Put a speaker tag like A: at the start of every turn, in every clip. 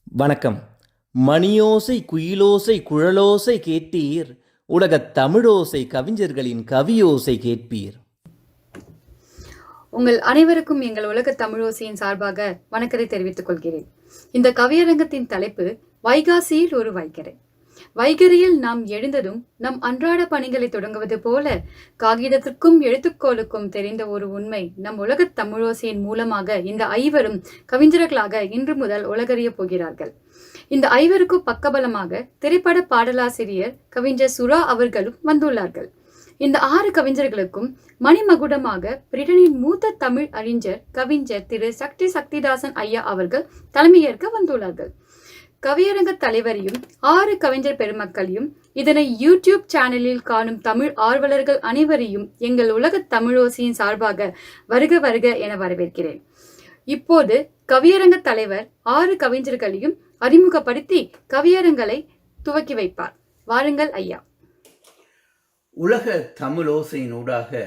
A: வணக்கம். மணியோசை குயிலோசை குழலோசை கேட்டீர், உலகத் தமிழோசை கவிஞர்களின் கவியோசை கேட்பீர்.
B: உங்கள் அனைவருக்கும் எங்கள் உலக தமிழோசையின் சார்பாக வணக்கத்தை தெரிவித்துக் கொள்கிறேன். இந்த கவியரங்கத்தின் தலைப்பு வைகாசியில் ஒரு வைகறை. வைகறையில் நாம் எழுந்ததும் நம் அன்றாட பணிகளை தொடங்குவது போல காகிதத்திற்கும் எழுத்துக்கோளுக்கும் தெரிந்த ஒரு உண்மை நம் உலக தமிழோசையின் மூலமாக இந்த ஐவரும் கவிஞர்களாக இன்று முதல் உலகறிய போகிறார்கள். இந்த ஐவருக்கும் பக்கபலமாக திரைப்பட பாடலாசிரியர் கவிஞர் சுரா அவர்களும் வந்துள்ளார்கள். இந்த 6 கவிஞர்களுக்கும் மணிமகுடமாக பிரிட்டனின் மூத்த தமிழ் அறிஞர் கவிஞர் திரு சக்திதாசன் ஐயா அவர்கள் தலைமையேற்க வந்துள்ளார்கள். கவியரங்க தலைவரையும் 6 கவிஞர் பெருமக்களையும் இதனை யூடியூப் சேனலில் காணும் தமிழ் ஆர்வலர்கள் அனைவரையும் எங்கள் உலக தமிழோசையின் சார்பாக வருக வருக என வரவேற்கிறேன். இப்போது கவியரங்க தலைவர் 6 கவிஞர்களையும் அறிமுகப்படுத்தி கவியரங்களை துவக்கி வைப்பார். வாருங்கள் ஐயா.
C: உலக தமிழோசையினூடாக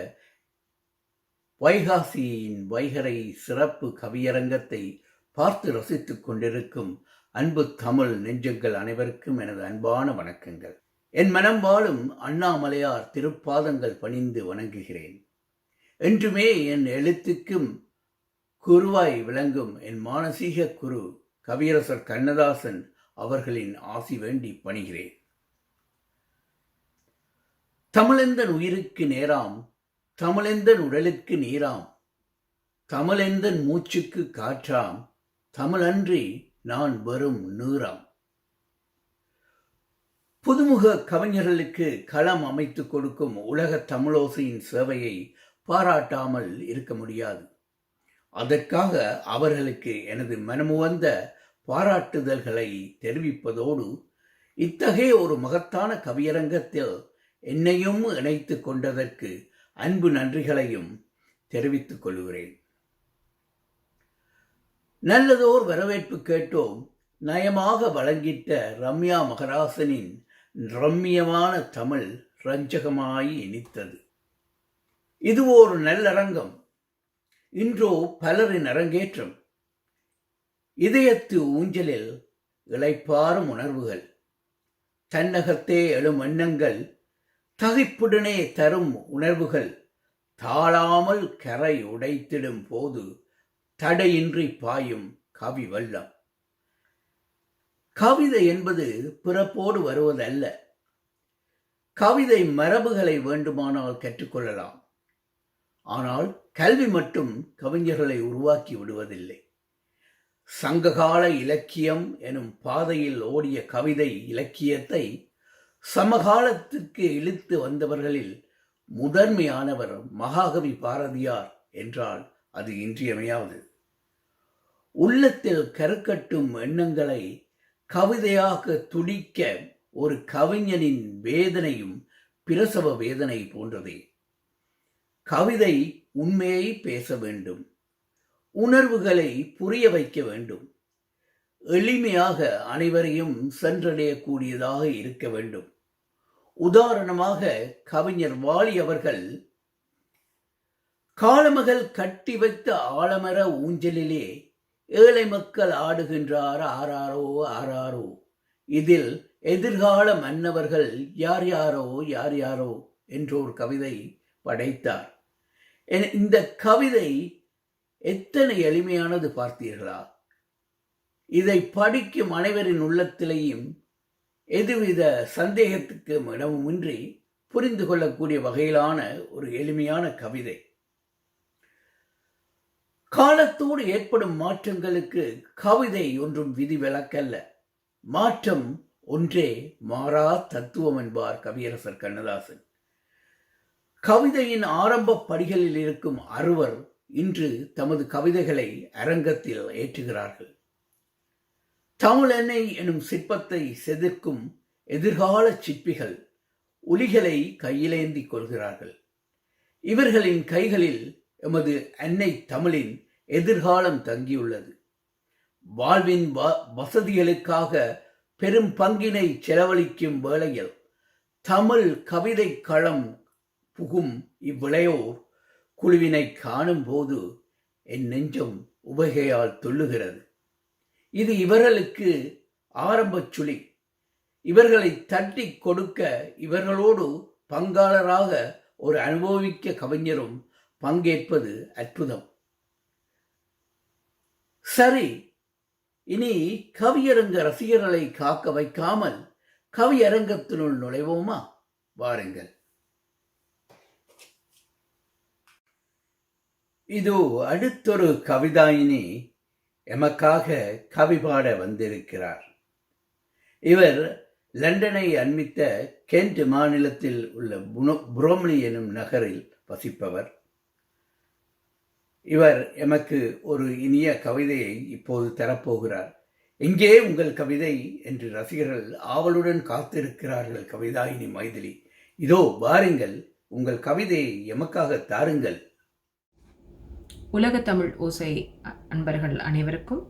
C: வைகாசியின் வைகறை சிறப்பு கவியரங்கத்தை பார்த்து ரசித்துக் கொண்டிருக்கும் அன்பு தமிழ் நெஞ்சங்கள் அனைவருக்கும் எனது அன்பான வணக்கங்கள். என் மனம் வாழும் அண்ணாமலையார் திருப்பாதங்கள் பணிந்து வணங்குகிறேன். என்றுமே என் எழுத்துக்கும் குருவாய் விளங்கும் என் மானசீக குரு கவியரசர் கண்ணதாசன் அவர்களின் ஆசி வேண்டி பணிகிறேன். தமிழெந்தன் உயிருக்கு நேராம், தமிழெந்தன் உடலுக்கு நீராம், தமிழெந்தன் மூச்சுக்கு காற்றாம், தமிழன்றி நான் வெறும் நீராம். புதுமுக கவிஞர்களுக்கு களம் அமைத்துக் கொடுக்கும் உலக தமிழோசையின் சேவையை பாராட்டாமல் இருக்க முடியாது. அதற்காக அவர்களுக்கு எனது மனமுவந்த பாராட்டுதல்களை தெரிவிப்பதோடு இத்தகைய ஒரு மகத்தான கவியரங்கத்தில் என்னையும் இணைத்துக் கொண்டதற்கு அன்பு நன்றிகளையும் தெரிவித்துக் கொள்கிறேன். நல்லதோர் வரவேற்பு கேட்டோம். நயமாக வழங்கிட்ட ரம்யா மகராசனின் ரம்மியமான தமிழ் ரஞ்சகமாய் இனித்தது. இது ஒரு நல்லரங்கம். இன்றோ பலரின் அரங்கேற்றம். இதயத்து ஊஞ்சலில் இளைப்பாறும் உணர்வுகள், தன்னகத்தே எழும் எண்ணங்கள், தகிப்புடனே தரும் உணர்வுகள், தாழாமல் கரை உடைத்திடும் போது தடையின்றி பாயும் கவி வெள்ளம். கவிதை என்பது பிறப்போடு வருவதல்ல. கவிதை மரபுகளை வேண்டுமானால் கற்றுக்கொள்ளலாம். ஆனால் கல்வி மட்டும் கவிஞர்களை உருவாக்கி விடுவதில்லை. சங்ககால இலக்கியம் எனும் பாதையில் ஓடிய கவிதை இலக்கியத்தை சமகாலத்திற்கு இழுத்து வந்தவர்களில் முதன்மையானவர் மகாகவி பாரதியார் என்றால் அது இன்றியமையாது. உள்ளத்தில் கருக்கட்டும் எண்ணங்களை கவிதையாக துடிக்க ஒரு கவிஞனின் வேதனையும் பிரசவ வேதனை போன்றதே. கவிதை உண்மையை பேச வேண்டும், உணர்வுகளை புரிய வைக்க வேண்டும், எளிமையாக அனைவரையும் சென்றடையக்கூடியதாக இருக்க வேண்டும். உதாரணமாக கவிஞர் வாலி அவர்கள் காலமகள் கட்டி வைத்த ஆலமர ஊஞ்சலிலே ஏழை மக்கள் ஆடுகின்றார் ஆராரோ ஆராரோ, இதில் எதிர்கால மன்னவர்கள் யார் யாரோ யார் யாரோ என்றோர் கவிதை படைத்தார். இந்த கவிதை எத்தனை எளிமையானது பார்த்தீர்களா? இதை படிக்கும் அனைவரின் உள்ளத்திலேயும் எதுவித சந்தேகத்துக்கு இடமுமின்றி புரிந்து கொள்ளக்கூடிய வகையிலான ஒரு எளிமையான கவிதை. காலத்தோடு ஏற்படும் மாற்றங்களுக்கு கவிதை ஒன்றும் விதிவிலக்கல்ல. மாற்றம் ஒன்றே மாறா தத்துவம் என்பார் கவியரசர் கண்ணதாசன். கவிதையின் ஆரம்ப படிகளில் இருக்கும் 6 இன்று தமது கவிதைகளை அரங்கத்தில் ஏற்றுகிறார்கள். தமிழெண்ணெய் எனும் சிற்பத்தை செதுக்கும் எதிர்கால சிற்பிகள் ஒலிகளை கையிலேந்தி கொள்கிறார்கள். இவர்களின் கைகளில் எமது அன்னை தமிழின் எதிர்காலம் தங்கியுள்ளது. வாழ்வின் வசதிகளுக்காக பெரும் பங்கினை செலவழிக்கும் வேளையில் தமிழ் கவிதை களம் புகும் இவ்விளையோர் குழுவினை காணும் போது என் நெஞ்சம் உபகையால் துள்ளுகிறது. இது இவர்களுக்கு ஆரம்பச் சுழி. இவர்களை தட்டி கொடுக்க இவர்களோடு பங்காளராக ஒரு அனுபவிக்க கவிஞரும் பங்கேற்பது அற்புதம். சரி, இனி கவியரங்க ரசிகர்களை காக்க வைக்காமல் கவியரங்கத்தினுள் நுழைவோமா? வாருங்கள். இதோ அடுத்தொரு கவிதாயினி எமக்காக கவி பாட வந்திருக்கிறார். இவர் லண்டனை அண்மித்த கென்ட் மாநிலத்தில் உள்ள புரோம்லி எனும் நகரில் வசிப்பவர். இவர் எமக்கு ஒரு இனிய கவிதையை இப்போது தரப்போகிறார். எங்கே உங்கள் கவிதை என்று ரசிகர்கள் ஆவலுடன் காத்திருக்கிறார்கள். கவிதாயினி மைதிலி, இதோ வாருங்கள், உங்கள் கவிதையை எமக்காக தாருங்கள்.
D: உலக தமிழ் ஓசை அன்பர்கள் அனைவருக்கும்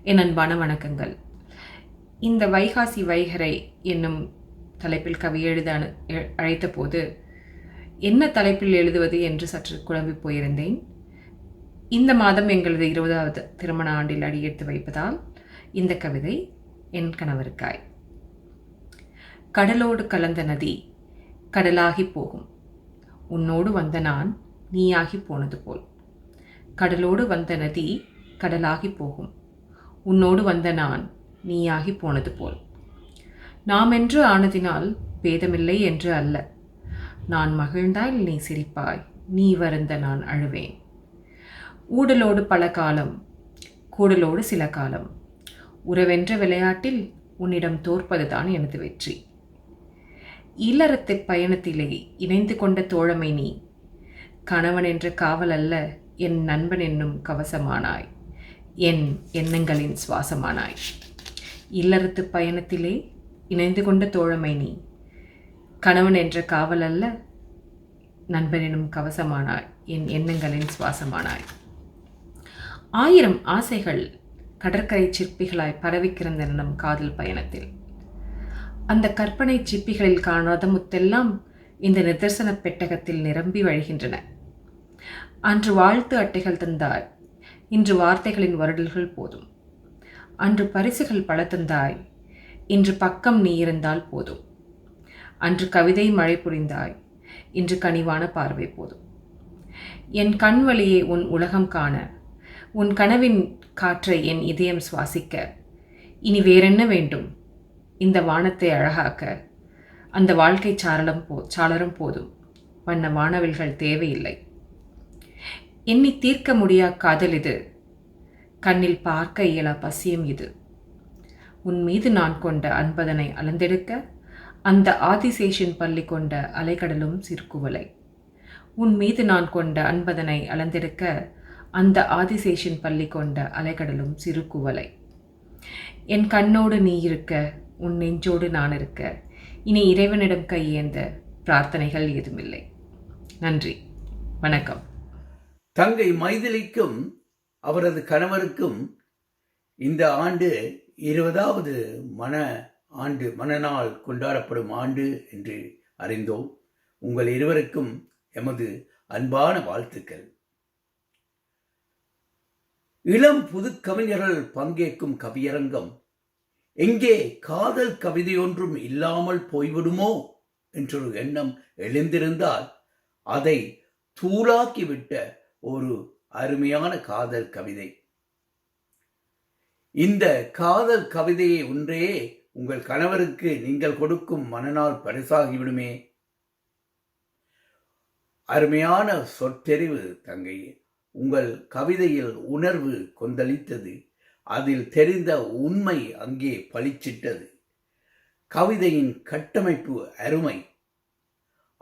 D: என் அன்பான வணக்கங்கள். இந்த வைகாசி வைகரை என்னும் தலைப்பில் கவி எழுத அழைத்த போது என்ன தலைப்பில் எழுதுவது என்று சற்று குழம்பி போயிருந்தேன். இந்த மாதம் எங்களது 20வது திருமண ஆண்டில் அடியெடுத்து வைப்பதால் இந்த கவிதை என் கணவருக்காய். கடலோடு கலந்த நதி கடலாகி போகும், உன்னோடு வந்த நான் நீயாகி போனது போல். கடலோடு வந்த நதி கடலாகி போகும், உன்னோடு வந்த நான் நீயாகி போனது போல். நாம் என்று ஆனதினால் பேதமில்லை என்று அல்ல, நான் மகிழ்ந்தால் நீ சிரிப்பாய், நீ வருந்த நான் அழுவேன். ஊடலோடு பல காலம், கூடலோடு சில காலம், உறவென்ற விளையாட்டில் உன்னிடம் தோற்பதுதான் எனது வெற்றி. இல்லறத்து பயணத்திலே இணைந்து கொண்ட தோழமை நீ, கணவன் என்ற காவல் அல்ல, என் நண்பன் என்னும் கவசமானாய், என் எண்ணங்களின் சுவாசமானாய். இல்லறத்து பயணத்திலே இணைந்து கொண்ட தோழமை நீ, கணவன் என்ற காவல் அல்ல, நண்பன் என்னும் கவசமானாய், என் எண்ணங்களின் சுவாசமானாய். 1000 ஆசைகள் கடற்கரை சிற்பிகளாய் பரவிக்கிறந்தன நம் காதல் பயணத்தில். அந்த கற்பனை சிப்பிகளில் காணாத முத்தெல்லாம் இந்த நிதர்சன பெட்டகத்தில் நிரம்பி வழிகின்றன. அன்று வாழ்த்து அட்டைகள் தந்தாய், இன்று வார்த்தைகளின் வருடல்கள் போதும். அன்று பரிசுகள் பல தந்தாய், இன்று பக்கம் நீ இருந்தால் போதும். அன்று கவிதை மழை புரிந்தாய், இன்று கனிவான பார்வை போதும். என் கண் வழியே உன் உலகம் காண, உன் கனவின் காற்றை என் இதயம் சுவாசிக்க, இனி வேறென்ன வேண்டும்? இந்த வானத்தை அழகாக்க அந்த வாழ்க்கை சாளரம் போதும், வண்ண வானவில்கள் தேவையில்லை. எண்ணி தீர்க்க முடியா காதல் இது, கண்ணில் பார்க்க இயலா பசியம் இது. உன் மீது நான் கொண்ட அன்பதனை அளந்தெடுக்க அந்த ஆதிசேஷன் பள்ளி கொண்ட அலைக்கடலும் சிறுகுவலை. உன் மீது நான் கொண்ட அன்பதனை அளந்தெடுக்க அந்த ஆதிசேஷன் பள்ளி கொண்ட அலைக்கடலும் சிறுகுவலை. என் கண்ணோடு நீ இருக்க, உன் நெஞ்சோடு நான் இருக்க, இனி இறைவனிடம் கையேந்த பிரார்த்தனைகள் ஏதுமில்லை. நன்றி, வணக்கம்.
C: தங்கை மைதிலிக்கும் அவரது கணவருக்கும் இந்த ஆண்டு 20வது மணநாள் கொண்டாடப்படும் ஆண்டு என்று அறிந்தோம். உங்கள் இருவருக்கும் எமது அன்பான வாழ்த்துக்கள். இளம் புது கவிஞர்கள் பங்கேற்கும் கவியரங்கம் எங்கே காதல் கவிதையொன்றும் இல்லாமல் போய்விடுமோ என்றொரு எண்ணம் எழுந்திருந்தால் அதை தூளாக்கிவிட்ட ஒரு அருமையான காதல் கவிதை. இந்த காதல் கவிதையை ஒன்றே உங்கள் கணவருக்கு நீங்கள் கொடுக்கும் மனநாள் பரிசாகிவிடுமே. அருமையான சொற்தெரிவு தங்கையே. உங்கள் கவிதையில் உணர்வு கொந்தளித்தது, அதில் தெரிந்த உண்மை அங்கே பளிச்சிட்டது. கவிதையின் கட்டமைப்பு அருமை,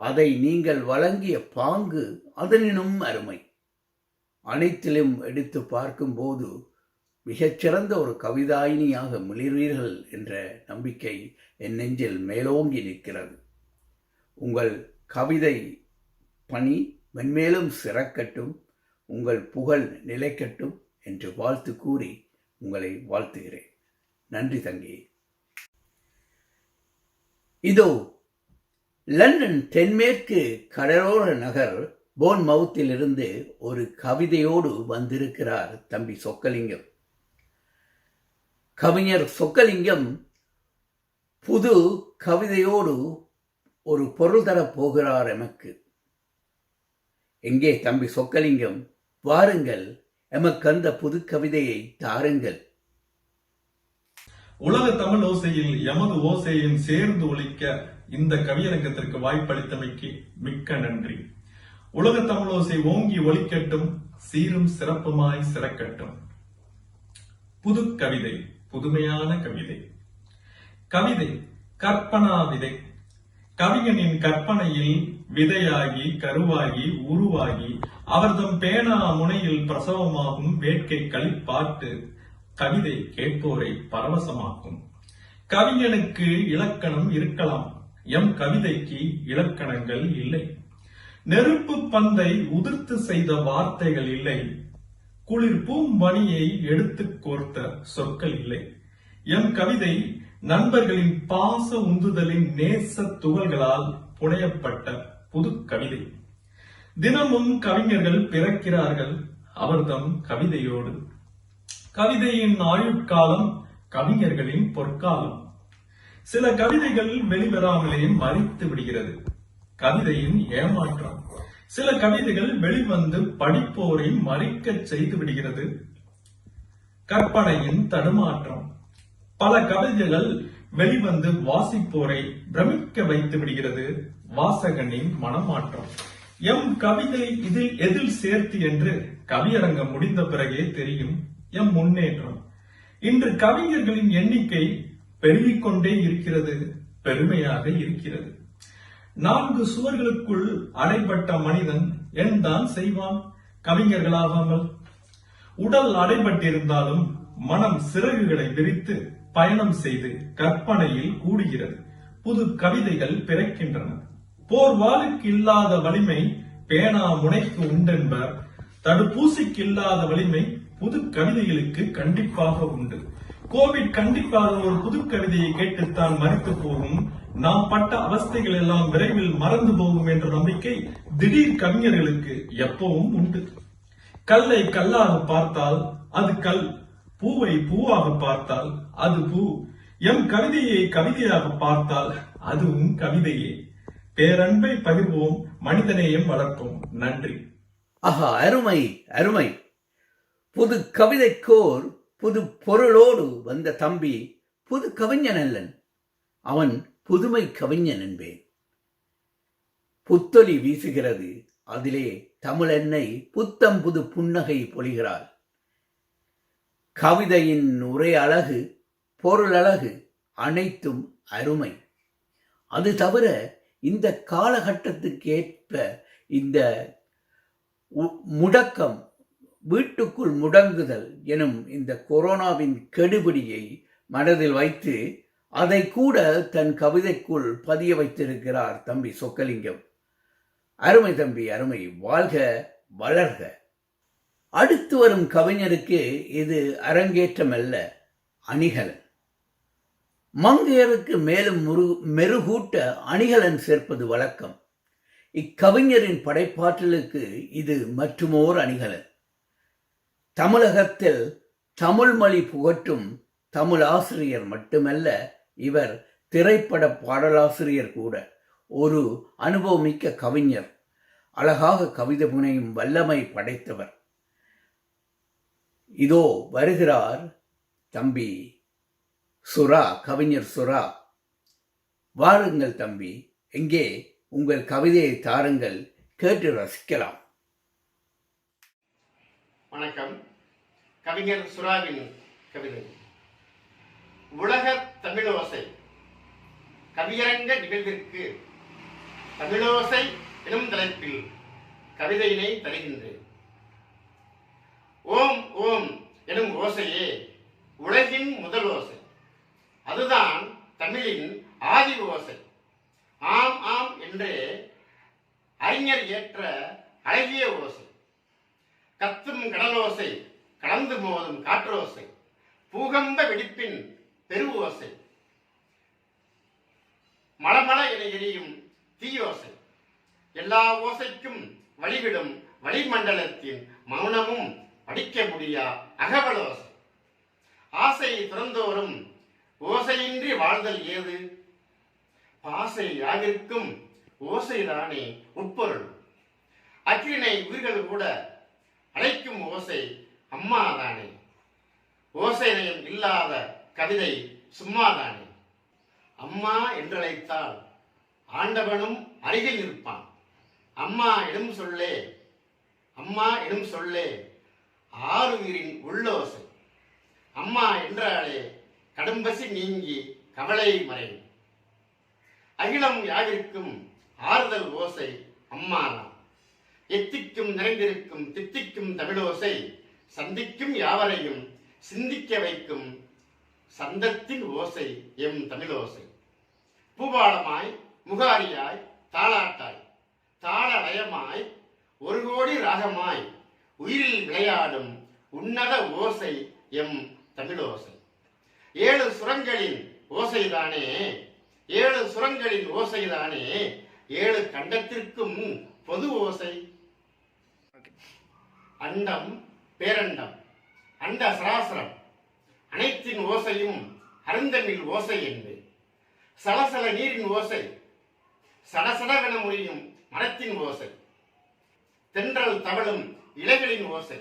C: அதை நீங்கள் வழங்கிய பாங்கு அதனினும் அருமை. அனைத்திலும் எடுத்து பார்க்கும்போது மிகச்சிறந்த ஒரு கவிதாயினியாக மிளிர்வீர்கள் என்ற நம்பிக்கை என் நெஞ்சில் மேலோங்கி நிற்கிறது. உங்கள் கவிதை பணி மென்மேலும் சிறக்கட்டும், உங்கள் புகழ் நிலைக்கட்டும் என்று வாழ்த்து கூறி உங்களை வாழ்த்துகிறேன். நன்றி தங்கி. இதோ லண்டன் தென்மேற்கு கடலோர நகர் போன்மவுத்திலிருந்து ஒரு கவிதையோடு வந்திருக்கிறார் தம்பி சொக்கலிங்கம். கவிஞர் சொக்கலிங்கம் புது கவிதையோடு ஒரு பொருள் தரப் போகிறார் எமக்கு. எங்கே தம்பி சொக்கலிங்கம், வாருங்கள், எமக்கு அந்த புது கவிதையை தாருங்கள்.
E: உலக தமிழ் ஓசையில் எமது ஓசையும் சேர்ந்து ஒலிக்க இந்த கவியரங்கத்திற்கு வாய்ப்பளித்தமைக்கு மிக்க நன்றி. உலக தமிழ் ஓசை ஓங்கி ஒலிக்கட்டும், சீரும் சிறப்புமாய் சிறக்கட்டும். புது கவிதை, புதுமையான கவிதை. கவிதை கற்பனா விதை. கவிஞனின் கற்பனையில் விதையாகி கருவாகி உருவாகி அவர்தம் பேனா முனையில் பிரசவமாகும் வேட்கை களிப்பாட்டு கவிதை கேட்போரை பரவசமாக்கும். கவிஞனுக்கு இலக்கணம் இருக்கலாம், எம் கவிதைக்கு இலக்கணங்கள் இல்லை. நெருப்பு பந்தை உதிர்த்து செய்த வார்த்தைகள் இல்லை, குளிர் பூம்பனியை எடுத்து கோர்த்த சொற்கள் இல்லை. எம் கவிதை நண்பர்களின் பாச உந்துதலின் நேச துகள்களால் புனையப்பட்ட புது கவிதை. தினமும் கவிஞர்கள் பிறக்கிறார்கள் அவர்தம் கவிதையோடு. கவிதையின் ஆயுட்காலம் கவிஞர்களின் பொற்காலம். சில கவிதைகள் வெளிவராமலே மறித்து விடுகிறது, கவிதையின் ஏமாற்றம். சில கவிதைகள் வெளிவந்து படிப்போரை மறிக்கச் செய்து விடுகிறது, கற்பனையின் தடுமாற்றம். பல கவிதைகள் வெளிவந்து வாசிப்போரை பிரமிக்க வைத்து விடுகிறது, வாசகனின் மனமாற்றம். எம் கவிதை இதில் எதில் சேர்த்து என்று கவியரங்கம் முடிந்த பிறகே தெரியும் எம் முன்னேற்றம். இன்று கவிஞர்களின் எண்ணிக்கை பெருகிக் கொண்டே இருக்கிறது, பெருமையாக இருக்கிறது. 4 சுவர்களுக்குள் அடைபட்ட மனிதன் என்னதான் செய்வான் கவிஞர்களாகாமல்? உடல் அடைபட்டிருந்தாலும் மனம் சிறகுகளை விரித்து பயணம் செய்து கற்பனையில் கூடுகிறது, புது கவிதைகள் பிறக்கின்றன. போர்வாளுக்கு இல்லாத வலிமை பேனா முனைக்கு உண்டென்பர், தடுப்பூசிக்கு இல்லாத வலிமை புது கவிதைகளுக்கு கண்டிப்பாக உண்டு. கோவிட் கண்டிப்பாக ஒரு புது கவிதையை கேட்டுத்தான் மறித்து போகும். நாம் பட்ட அவஸ்தைகள் எல்லாம் விரைவில் மறந்து போகும் என்ற நம்பிக்கை திடீர் கவிஞர்களுக்கு எப்பவும் உண்டு. கல்லை கல்லாக பார்த்தால் அது கல், பூவை பூவாக பார்த்தால் அது பூ. எம் கவிதையை கவிதையாக பார்த்தால் அதுவும் கவிதையே. பேரன்பை பகிர்வோம், மனிதநேயம் வளர்ப்போம். நன்றி.
C: ஆஹா, அருமை அருமை. புது கவிதைக்கோர் புது பொருளோடு வந்த தம்பி புது கவிஞன் அல்லன், அவன் புதுமை கவிஞன் என்பேன். புத்தொலி வீசுகிறது, அதிலே தமிழென்னை புத்தம் புது புன்னகை பொழிகிறாள். கவிதையின் உரை அழகு, பொருள் அழகு, அனைத்தும் அருமை. அது தவிர இந்த காலகட்டத்துக்கேற்ப இந்த முடக்கம், வீட்டுக்குள் முடங்குதல் எனும் இந்த கொரோனாவின் கெடுபிடியை மனதில் வைத்து அதை கூட தன் கவிதைக்குள் பதிய வைத்திருக்கிறார் தம்பி சொக்கலிங்கம். அருமை தம்பி, அருமை. வாழ்க வளர்க. அடுத்து வரும் கவிஞருக்கு இது அரங்கேற்றம் அல்ல, அணிகலன். மங்கையருக்கு மேலும் மெருகூட்ட அணிகலன் சேர்ப்பது வழக்கம். இக்கவிஞரின் படைப்பாற்றலுக்கு இது மற்றுமோர் அணிகலன். தமிழகத்தில் தமிழ் மொழி புகட்டும் தமிழ் ஆசிரியர் மட்டுமல்ல, இவர் திரைப்பட பாடலாசிரியர் கூட. ஒரு அனுபவமிக்க கவிஞர், அழகாக கவிதை புனையும் வல்லமை படைத்தவர். இதோ வருகிறார் தம்பி சுரா, கவிஞர் சுரா. வாருங்கள் தம்பி, எங்கே உங்கள் கவிதையை தாருங்கள், கேட்டு ரசிக்கலாம்.
F: வணக்கம். கவிஞர் சுராவின் கவிதை. உலக தமிழோசை கவியரங்க நிகழ்விற்கு தமிழோசை எனும் தலைப்பில் கவிதையினை தருகின்றேன். ஓம் ஓம் எனும் ஓசையே உலகின் முதல் ஓசை. அதுதான் தமிழின் ஆதி ஓசை. ஆம் ஆம் என்றே அறிஞர் ஏற்ற அழகிய ஓசை. கத்தும் கடலோசை, கலந்து மோதும் காற்றோசை, பூகம்ப வெடிப்பின் பெரு ஓசை, மளமள என எரியும் தீயோசை, எல்லா ஓசைக்கும் வழிவிடும் வளிமண்டலத்தின் மௌனமும் படிக்க முடியா அகவலோசை. ஆசை துறந்தோறும் ஓசையின்றி வாழ்தல் ஏது? பாசை யாவிற்கும் ஓசைதானே உட்பொருள். அக்கிரிணை உயிர்கள் கூட அழைக்கும் ஓசை அம்மாதானே. ஓசைநயம் இல்லாத கவிதை சும்மாதானே. அம்மா என்றழைத்தால் ஆண்டவனும் அருகில் நிற்பான். அம்மா எனும் சொல்லே, அம்மா எனும் சொல்லே ஆறுயிரின் உள்ளோசை. அம்மா என்றாலே கடும்பசி நீங்கி கவலை மறையும். அகிலம் யாவிற்கும் ஆறுதல் ஓசை அம்மாதான். எத்திக்கும் நிறைந்திருக்கும் தித்திக்கும் தமிழோசை சந்திக்கும் யாவரையும் சிந்திக்க வைக்கும் சந்தத்தின் ஓசை எம் தமிழோசை. பூபாலமாய் முகாரியாய் தாளாட்டாய் தாளலயமாய் ஒரு கோடி ராகமாய் உயிரில் விளையாடும் உன்னத ஓசை எம் தமிழோசை. 7 சுரங்களின் ஓசைதானே, 7 சுரங்களின் ஓசைதானே 7 கண்டத்திற்கும் பொது ஓசை. அண்டம் பேரண்டம் அண்ட சராசரம் அனைத்தின் ஓசையும் அருந்தமிழ் ஓசை என்பது. சலசல நீரின் ஓசை, சடசடவென முறியும் மரத்தின் ஓசை, தென்றல் தவழும் இலைகளின் ஓசை,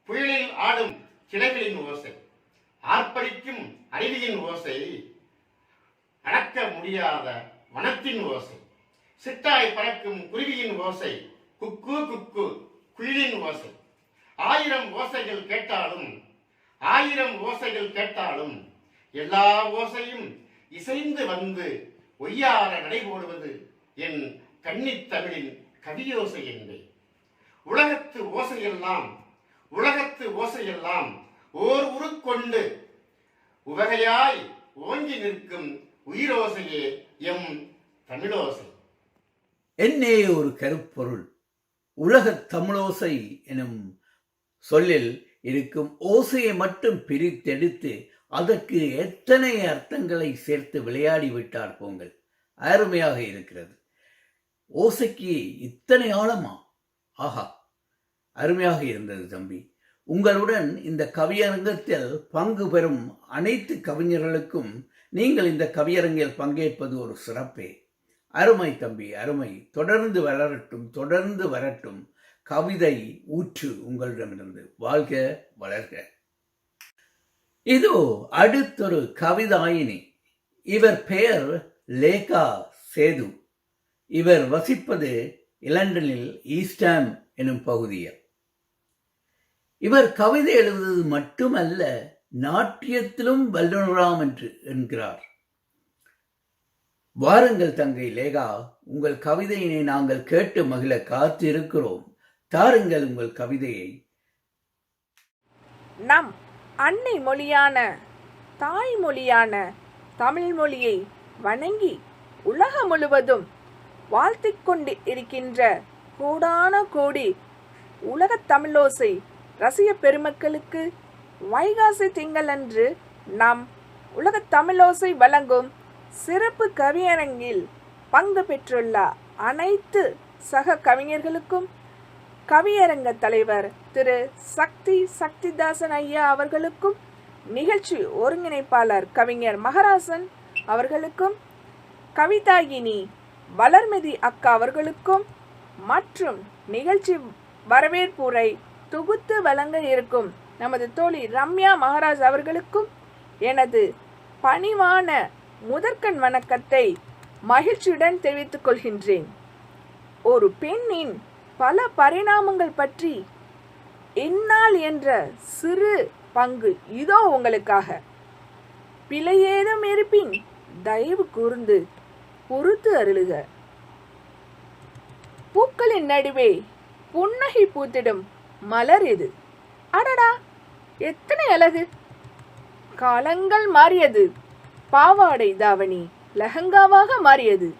F: புயலில் ஆடும் கிளைகளின் ஓசை, ஆர்ப்பரிக்கும் அருவியின் ஓசை, அடக்க முடியாத வனத்தின் ஓசை, சிட்டாய் பறக்கும் குருவியின் ஓசை, குக்கு குக்கு குயிலின் ஓசை. 1000 ஓசைகள் கேட்டாலும் 1000 ஓசைகள் கேட்டாலும் எல்லா ஓசையும் இசைந்து வந்து ஒய்யார நடைபோடுவது என் கன்னித் தமிழின் கவியோசை என்பேன். உலகத்து ஓசையெல்லாம் ஓர் உருக்கொண்டு உவகையாய் ஓங்கி நிற்கும் உயிரோசையே எம் தமிழோசை.
C: என்னே ஒரு கருப்பொருள். உலகத் தமிழோசை எனும் சொல்லில் இருக்கும் ஓசையை மட்டும் பிரித்தெடுத்து அதற்கு எத்தனை அர்த்தங்களை சேர்த்து விளையாடி விட்டார் போங்கள். அருமையாக இருக்கிறது. ஓசைக்கு இத்தனை ஆழமா? ஆஹா, அருமையாக இருந்தது தம்பி. உங்களுடன் இந்த கவியரங்கத்தில் பங்கு பெறும் அனைத்து கவிஞர்களுக்கும் நீங்கள் இந்த கவியரங்கில் பங்கேற்பது ஒரு சிறப்பே. அருமை தம்பி, அருமை. தொடர்ந்து வளரட்டும், தொடர்ந்து வரட்டும். கவிதை ஊற்று உங்களிடமிருந்து. வாழ்க வளர்க. இதோ அடுத்தொரு கவிதாயினி. இவர் பெயர் லேகா சேது. இவர் வசிப்பது லண்டனில் ஈஸ்டாம் எனும் பகுதியில். இவர் கவிதை எழுதுவது மட்டுமல்ல, நாட்டியத்திலும் வல்லுநராம் என்று என்கிறார். வாருங்கள் தங்கை லேகா, உங்கள் கவிதையினை நாங்கள் கேட்டு மகிழ காத்திருக்கிறோம். தாருங்கள் உங்கள் கவிதையை.
G: நம் அன்னை மொழியான தாய்மொழியான தமிழ் மொழியை வணங்கி உலகம் முழுவதும் வாழ்த்திக் கொண்டு இருக்கின்ற கோடான கோடி உலகத் தமிழோசை ரசிக பெருமக்களுக்கு வைகாசி திங்களன்று நம் உலகத் தமிழோசை வழங்கும் சிறப்பு கவியரங்கில் பங்கு பெற்றுள்ள அனைத்து சக கவிஞர்களுக்கும் கவியரங்க தலைவர் திரு சக்திதாசன் ஐயா அவர்களுக்கும், நிகழ்ச்சி ஒருங்கிணைப்பாளர் கவிஞர் மகராசன் அவர்களுக்கும், கவிதாயினி வளர்மதி அக்கா அவர்களுக்கும் மற்றும் நிகழ்ச்சி வரவேற்புரை தொகுத்து வழங்க இருக்கும் நமது தோழி ரம்யா மகாராஜ் அவர்களுக்கும் எனது பணிவான முதற்கண் வணக்கத்தை மகிழ்ச்சியுடன் தெரிவித்துக் கொள்கின்றேன். ஒரு பெண்ணின் பல பரிணாமங்கள் பற்றி என்னால் என்ற சிறு பங்கு இதோ உங்களுக்காக. பிழையேதும் இருப்பின் தயவு கூர்ந்து பொறுத்து அருளுக. பூக்களின் நடுவே புன்னகை பூத்திடும் மலர் எது? அடடா, எத்தனை அழகு! காலங்கள் மாறியது, பாவாடை தாவணி லெஹங்காவாக மாறியது.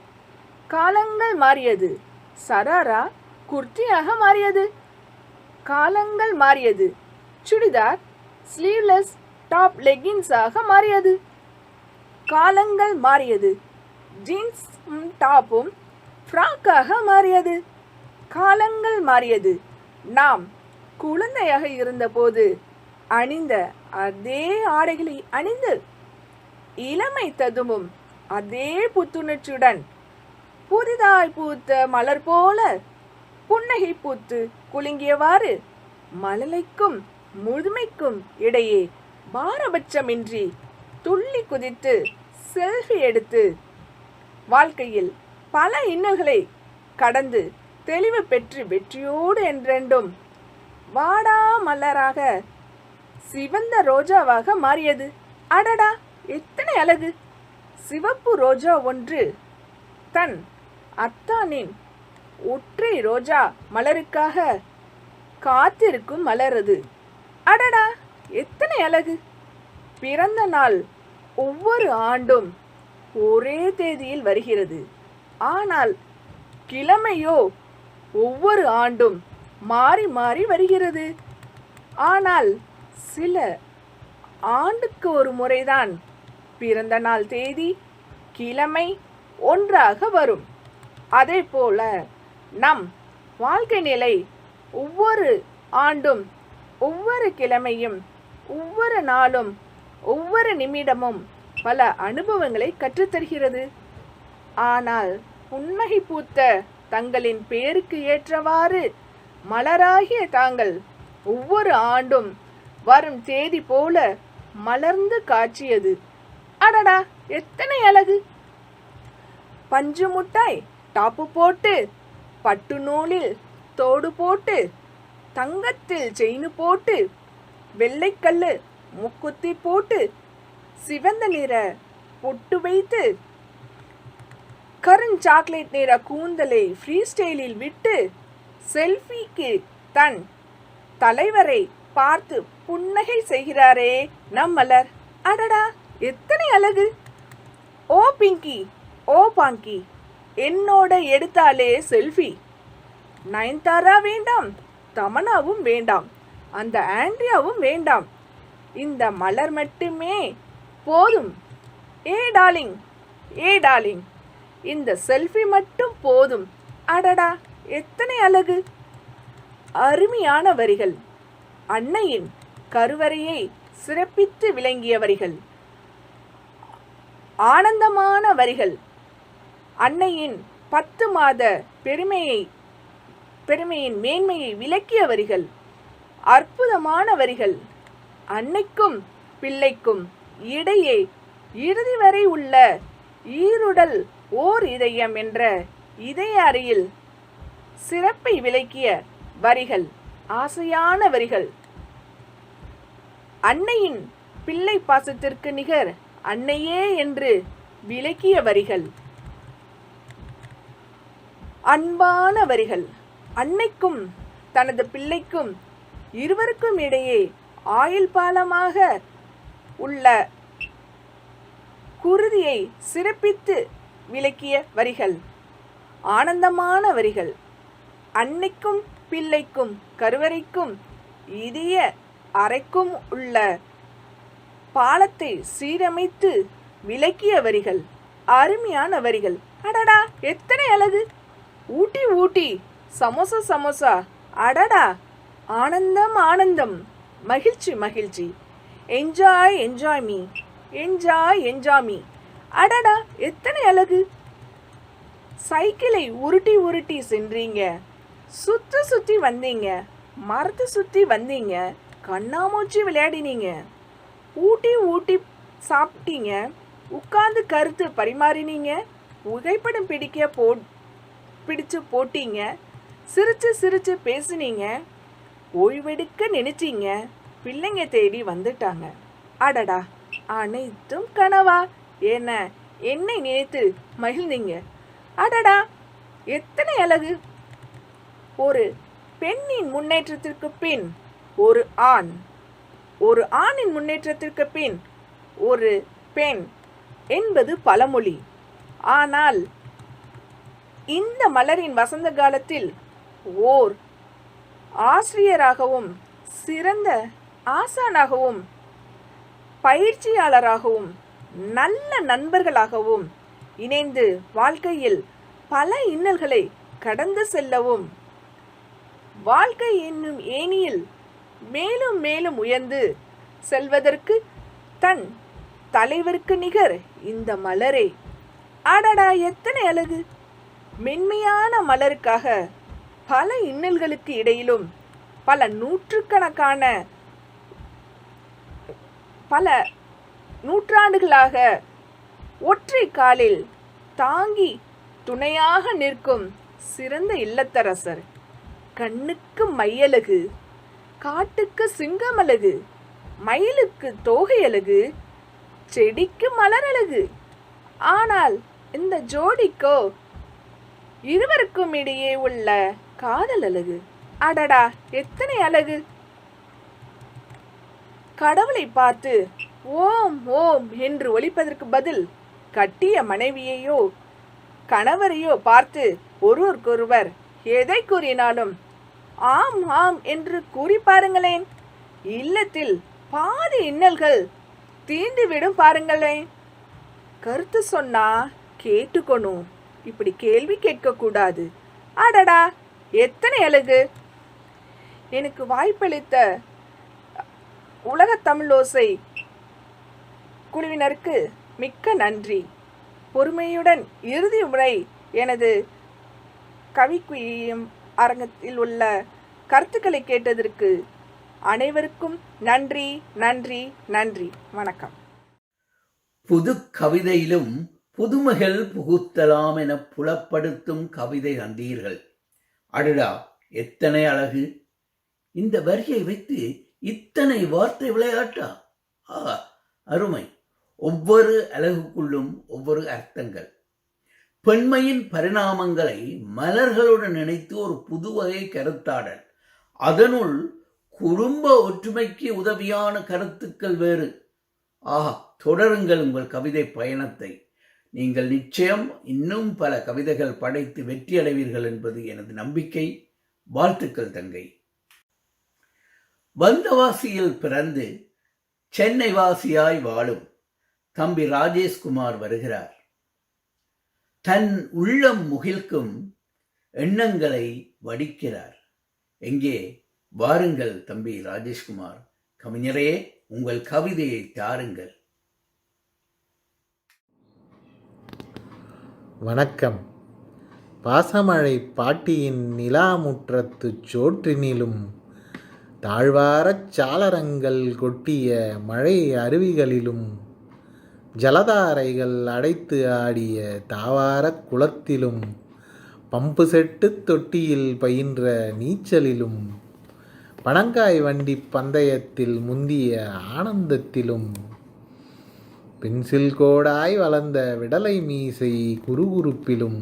G: காலங்கள் மாறியது, சராரா குர்த்தியாக மாறியது. காலங்கள் மாறியது, சுடிதார் ஸ்லீவ்லெஸ் டாப் லெகின்ஸாக மாறியது. காலங்கள் மாறியது, ஜீன்ஸ் டாப்பும் ஃப்ராக்காக மாறியது. காலங்கள் மாறியது, நாம் குழந்தையாக இருந்தபோது அணிந்த அதே ஆடைகளை அணிந்து இளமை ததும்பும் அதே புத்துணர்ச்சியுடன் புதிதாய் பூத்த மலர் போல புன்னகை பூத்து குலுங்கியவாறு மழலைக்கும் முழுமைக்கும் இடையே பாரபட்சமின்றி துள்ளி குதித்து செல்ஃபி எடுத்து வாழ்க்கையில் பல இன்னல்களை கடந்து தெளிவு பெற்று வெற்றியோடு என்றென்றும் வாடா மலராக சிவந்த ரோஜாவாக மாறியது. அடடா, எத்தனை அழகு! சிவப்பு ரோஜா ஒன்று தன் அத்தானின் ஒற்றை ரோஜா மலருக்காக காத்திருக்கும் மலரது. அடடா, எத்தனை அழகு! பிறந்த நாள் ஒவ்வொரு ஆண்டும் ஒரே தேதியில் வருகிறது. ஆனால் கிழமையோ ஒவ்வொரு ஆண்டும் மாறி மாறி வருகிறது. ஆனால் சில ஆண்டுக்கு ஒரு முறைதான் பிறந்த நாள் தேதி கிழமை ஒன்றாக வரும். அதே போல நம் வாழ்க்கை நிலை ஒவ்வொரு ஆண்டும் ஒவ்வொரு கிழமையும் ஒவ்வொரு நாளும் ஒவ்வொரு நிமிடமும் பல அனுபவங்களை கற்றுத்தருகிறது. ஆனால் புன்னகை பூத்த தங்களின் பெயருக்கு ஏற்றவாறு மலராகிய தாங்கள் ஒவ்வொரு ஆண்டும் வரும் தேதி போல மலர்ந்து காட்சியது. அடடா, எத்தனை அழகு! பஞ்சு முட்டாய் டாப்பு போட்டு பட்டு நூலில் தோடு போட்டு தங்கத்தில் செயின் போட்டு வெள்ளைக்கல்லு முக்குத்தி போட்டு சிவந்த நிற பொட்டு வைத்து கருஞ்சாக்லேட் நிற கூந்தலை ஃப்ரீ ஸ்டைலில் விட்டு செல்ஃபிக்கு தன் தலைவரை பார்த்து புன்னகை செய்கிறாரே நம் மலர். அடடா, எத்தனை அழகு! ஓ பிங்கி, ஓ பாங்கி, என்னோட எடுத்தாலே செல்ஃபி. நயன்தாரா வேண்டாம், தமனாவும் வேண்டாம், அந்த ஆண்ட்ரியாவும் வேண்டாம், இந்த மலர் மட்டுமே போதும். ஏ டார்லிங், ஏ டார்லிங், இந்த செல்ஃபி மட்டும் போதும். அடடா, எத்தனை அழகு! அருமையான வரிகள், அன்னையின் கருவறையை சிறப்பித்து விளங்கிய வரிகள், ஆனந்தமான வரிகள், அன்னையின் 10 மாத பெருமையின் மேன்மையை விளக்கிய வரிகள், அற்புதமான வரிகள். அன்னைக்கும் பிள்ளைக்கும் இடையே இறுதி வரை உள்ள ஈருடல் ஓர் இதயம் என்ற இதய அறையில் சிறப்பை விளக்கிய வரிகள், ஆசையான வரிகள். அன்னையின் பிள்ளை பாசத்திற்கு நிகர் அன்னையே என்று விளக்கிய வரிகள், அன்பான வரிகள். அன்னைக்கும் தனது பிள்ளைக்கும் இருவருக்கும் இடையே ஆயுள் பாலமாக உள்ள குருதியை சிறப்பித்து விளக்கிய வரிகள், ஆனந்தமான வரிகள். அன்னைக்கும் பிள்ளைக்கும் கருவறைக்கும் இதய அறைக்கும் உள்ள பாலத்தை சீரமைத்து விளக்கிய வரிகள், அருமையான வரிகள். அடடா, எத்தனை அழகு! ஊட்டி ஊட்டி, சமோசா சமோசா, அடடா, ஆனந்தம் ஆனந்தம், மகிழ்ச்சி மகிழ்ச்சி, enjoy enjoy me, enjoy enjoy me. அடடா, எத்தனை அழகு! சைக்கிளை உருட்டி உருட்டி சென்றீங்க, சுத்தி சுத்தி வந்தீங்க, மரத்தை சுத்தி வந்தீங்க, கண்ணாமூச்சி விளையாடினீங்க, ஊட்டி ஊட்டி சாப்பிட்டீங்க, உட்கார்ந்து கருத்து பரிமாறினீங்க, புகைப்படம் பிடிச்சு போட்டீங்க, சிரிச்சு சிரிச்சு பேசுனீங்க, ஓய்வெடுக்க நினைச்சீங்க, பிள்ளைங்க தேடி வந்துட்டாங்க. அடடா, அனைத்தும் கனவா என என்னை நினைத்து மகிழ்ந்தீங்க. அடடா, எத்தனை அழகு! ஒரு பெண்ணின் முன்னேற்றத்திற்கு பின் ஒரு ஆண், ஒரு ஆணின் முன்னேற்றத்திற்கு பின் ஒரு பெண் என்பது பழமொழி. ஆனால் இந்த மலரின் வசந்த காலத்தில் ஓர் ஆசிரியராகவும் சிறந்த ஆசானாகவும் பயிற்சியாளராகவும் நல்ல நண்பர்களாகவும் இணைந்து வாழ்க்கையில் பல இன்னல்களை கடந்து செல்லவும் வாழ்க்கை என்னும் ஏணியில் மேலும் மேலும் உயர்ந்து செல்வதற்கு தன் தலைவருக்கு நிகர் இந்த மலரே. அடடா, எத்தனை அழகு! மென்மையான மலருக்காக பல இன்னல்களுக்கு இடையிலும் பல நூற்றாண்டுகளாக ஒற்றை காலில் தாங்கி துணையாக நிற்கும் சிறந்த இல்லத்தரசர். கண்ணுக்கு மையழகு, காட்டுக்கு சிங்கமழகு, மயிலுக்கு தோகையழகு, செடிக்கு மலரழகு. ஆனால் இந்த ஜோடிக்கோ இருவருக்கும் இடையே உள்ள காதல் அழகு. அடடா, எத்தனை அழகு! கடவுளை பார்த்து ஓம் ஓம் என்று ஒலிப்பதற்கு பதில் கட்டிய மனைவியையோ கணவரையோ பார்த்து ஒருவருக்கொருவர் எதை கூறினாலும் ஆம் ஆம் என்று கூறி பாருங்களேன். இல்லத்தில் பாதி இன்னல்கள் தீர்ந்துவிடும் பாருங்களேன். கருத்து சொன்னா கேட்டுக்கணும், இப்படி கேள்வி கேட்கக்கூடாது. அடடா, எத்தனை அழகு! எனக்கு வாய்ப்பளித்த உலகத் தமிழோசை குழுவினருக்கு மிக்க நன்றி. பொறுமையுடன் இறுதி முறை எனது கவிக்குயம் அரங்கத்தில் உள்ள கருத்துக்களை கேட்டதற்கு அனைவருக்கும் நன்றி நன்றி நன்றி. வணக்கம்.
C: புது கவிதையிலும் புதுமைகள் புகுத்தலாம் என புலப்படுத்தும் கவிதை தந்தீர்கள். அடடா, எத்தனை அழகு! இந்த வரியை வைத்து இத்தனை வார்த்தை விளையாட்டா? அருமை! ஒவ்வொரு அழகுக்குள்ளும் ஒவ்வொரு அர்த்தங்கள். பெண்மையின் பரிணாமங்களை மலர்களுடன் இணைத்து ஒரு புது வகை கருத்தாடல். அதனுள் குடும்ப ஒற்றுமைக்கு உதவியான கருத்துக்கள் வேறு. தொடருங்கள் உங்கள் கவிதை பயணத்தை. நீங்கள் நிச்சயம் இன்னும் பல கவிதைகள் படைத்து வெற்றி அடைவீர்கள் என்பது எனது நம்பிக்கை. வாழ்த்துக்கள் தங்கை. வந்தவாசியில் பிறந்து சென்னை வாசியாய் வாழும் தம்பி ராஜேஷ்குமார் வருகிறார். தன் உள்ளம் முகிழ்க்கும் எண்ணங்களை வடிக்கிறார். எங்கே வாருங்கள் தம்பி ராஜேஷ்குமார், கவிஞரே, உங்கள் கவிதையை தாருங்கள்.
H: வணக்கம். பாசமழை பாட்டியின் நிலாமுற்றத்துச் சோற்றினிலும் தாழ்வாரச் சாளரங்கள் கொட்டிய மழை அருவிகளிலும் ஜலதாரைகள் அடைத்து ஆடிய தாவாரக் குளத்திலும் பம்பு செட்டு தொட்டியில் பயின்ற நீச்சலிலும் பனங்காய் வண்டி பந்தயத்தில் முந்திய ஆனந்தத்திலும் பென்சில் கோடாய் வளர்ந்த விடலை மீசை குறுகுறுப்பிலும்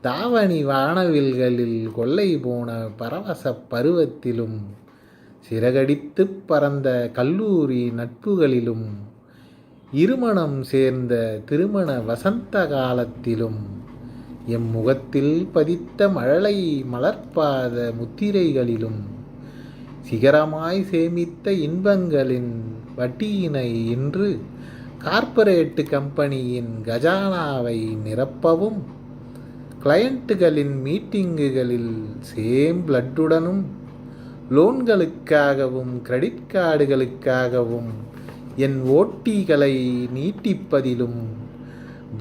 H: தாவணி வானவில்களில் கொள்ளை போன பரவசப் பருவத்திலும் சிறகடித்து பறந்த கல்லூரி நட்புகளிலும் இருமணம் சேர்ந்த திருமண வசந்த காலத்திலும் எம் முகத்தில் பதித்த மழலை மலர்பாத முத்திரைகளிலும் சிகரமாய் சேமித்த இன்பங்களின் வட்டியினை இன்று கார்ப்பரேட்டு கம்பெனியின் கஜானாவை நிரப்பவும் கிளையண்ட்டுகளின் மீட்டிங்குகளில் சேம் பிளட்டுடனும் லோன்களுக்காகவும் கிரெடிட் கார்டுகளுக்காகவும் என் ஓட்டிகளை நீட்டிப்பதிலும்